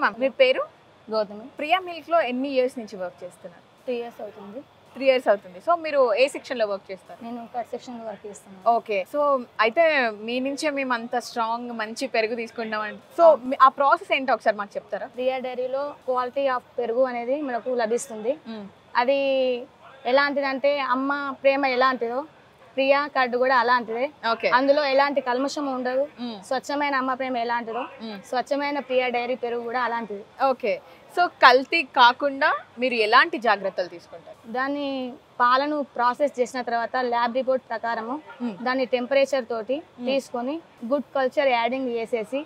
Ma'am, మీ పేరు? Gautami. Priya milk లో ఎన్ని ఇయర్స్ నుంచి వర్క్ చేస్తున్నారు? 3 years అవుతుంది. 3 years అవుతుంది. సో మీరు ఏ సెక్షన్ లో వర్క్ చేస్తారు? నేను కట్ సెక్షన్ లో వర్క్ చేస్తున్నాను. ఓకే. సో అయితే మీ నుంచే మేము అంత స్ట్రాంగ్ మంచి పెరుగు తీసుకుంటామండి. సో ఆ ప్రాసెస్ ఏంటో ఒకసారి మాకు చెప్తారా? ప్రియా డైరీలో క్వాలిటీ ఆఫ్ పెరుగు అనేది మనకు లభిస్తుంది. అది ఎలాంటిదంటే అమ్మ ప్రేమ ఎలాంటిదో ప్రియా కర్డ్ కూడా అలాంటిదే. అందులో ఎలాంటి కల్మషం ఉండదు. స్వచ్ఛమైన అమ్మ ప్రేమ ఎలాంటిదో స్వచ్ఛమైన ప్రియా డైరీ పెరుగు కూడా అలాంటిది. ఓకే. సో కల్తీ కాకుండా మీరు ఎలాంటి జాగ్రత్తలు తీసుకుంటారు? దాన్ని పాలను ప్రాసెస్ చేసిన తర్వాత ల్యాబ్ రిపోర్ట్ ప్రకారము దాన్ని టెంపరేచర్ తోటి తీసుకొని గుడ్ కల్చర్ యాడింగ్ చేసేసి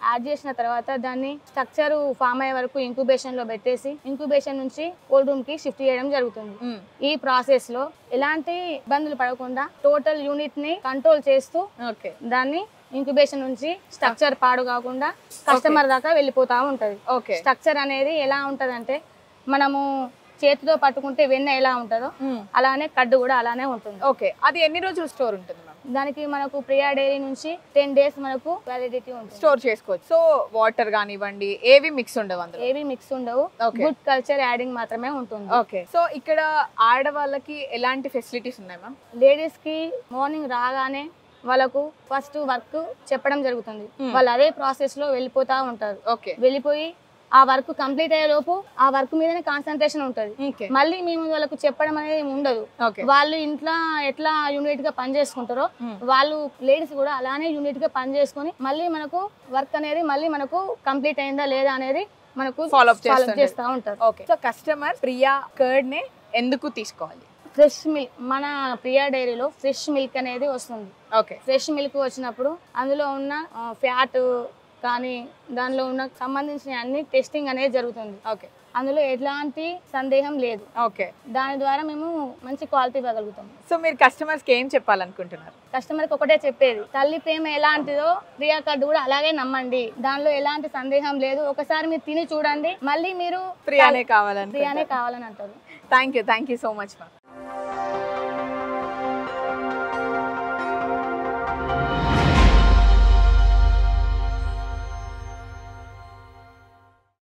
యాడ్ చేసిన తర్వాత దాన్ని స్ట్రక్చర్ ఫామ్ అయ్యే వరకు ఇంక్యుబేషన్ లో పెట్టేసి ఇంక్యుబేషన్ నుంచి కోల్డ్ రూమ్ కి షిఫ్ట్ చేయడం జరుగుతుంది. ఈ ప్రాసెస్ లో ఎలాంటి ఇబ్బందులు పడకుండా టోటల్ యూనిట్ ని కంట్రోల్ చేస్తూ దాన్ని ఇంక్యుబేషన్ నుంచి స్ట్రక్చర్ పాడు కాకుండా కస్టమర్ దాకా వెళ్ళిపోతా ఉంటది. స్ట్రక్చర్ అనేది ఎలా ఉంటదంటే మనము చేతితో పట్టుకుంటే వెన్న ఎలా ఉంటుందో అలానే కడ్డు కూడా అలానే ఉంటుంది. ఓకే. అది ఎన్ని రోజులు స్టోర్ ఉంటుంది? దానికి మనకు ప్రియా డైరీ నుంచి 10 days మనకు వ్యాలిడిటీ ఉంటుంది. స్టోర్ చేసుకోవచ్చు. సో వాటర్ కానివ్వండి ఏవి మిక్స్ ఉండవు, అందులో ఏవి మిక్స్ ఉండవు. గుడ్ కల్చర్ యాడింగ్ మాత్రమే ఉంటుంది. ఓకే. సో ఇక్కడ ఆడవాళ్ళకి ఎలాంటి ఫెసిలిటీస్ ఉన్నాయి మ్యామ్? లేడీస్ కి మార్నింగ్ రాగానే వాళ్ళకు ఫస్ట్ వర్క్ చెప్పడం జరుగుతుంది. వాళ్ళు అదే ప్రాసెస్ లో వెళ్ళిపోతా ఉంటారు. వెళ్ళిపోయి ఆ వర్క్ కంప్లీట్ అయ్యే లోపు ఆ వర్క్ మీదనే కాన్సన్ట్రేషన్ ఉంటుంది. మళ్ళీ మేము వాళ్ళకు చెప్పడం అనేది ఉండదు. వాళ్ళు ఇంట్లో ఎట్లా యూనిట్ గా పని చేసుకుంటారో వాళ్ళు లేడీస్ కూడా అలానే యూనిట్ గా పని చేసుకుని మళ్ళీ మనకు వర్క్ అనేది మళ్ళీ మనకు కంప్లీట్ అయిందా లేదా అనేది మనకు ఫాలో అప్ చేస్తూ ఉంటారు. సో కస్టమర్ ప్రియా కర్డ్ నే ఎందుకు తీసుకోవాలి? ఫ్రెష్ మిల్క్, మన ప్రియా డైరీలో ఫ్రెష్ మిల్క్ అనేది వస్తుంది. ఫ్రెష్ మిల్క్ వచ్చినప్పుడు అందులో ఉన్న ఫ్యాట్ కానీ దానిలో ఉన్న సంబంధించిన అన్ని టెస్టింగ్ అనేది జరుగుతుంది. అందులో ఎలాంటి సందేహం లేదు. దాని ద్వారా మేము మంచి క్వాలిటీ ఇవ్వగలుగుతాం. సో మీరు కస్టమర్స్ కి ఏం చెప్పాలనుకుంటున్నారు? కస్టమర్ కి ఒకటే చెప్పేది, తల్లి ప్రేమ ఎలాంటిదో ప్రియా కర్డ్ కూడా అలాగే నమ్మండి. దానిలో ఎలాంటి సందేహం లేదు. ఒకసారి మీరు తిని చూడండి, మళ్ళీ మీరు ప్రియానే కావాలని అంటారు. Thank you so much ma'am.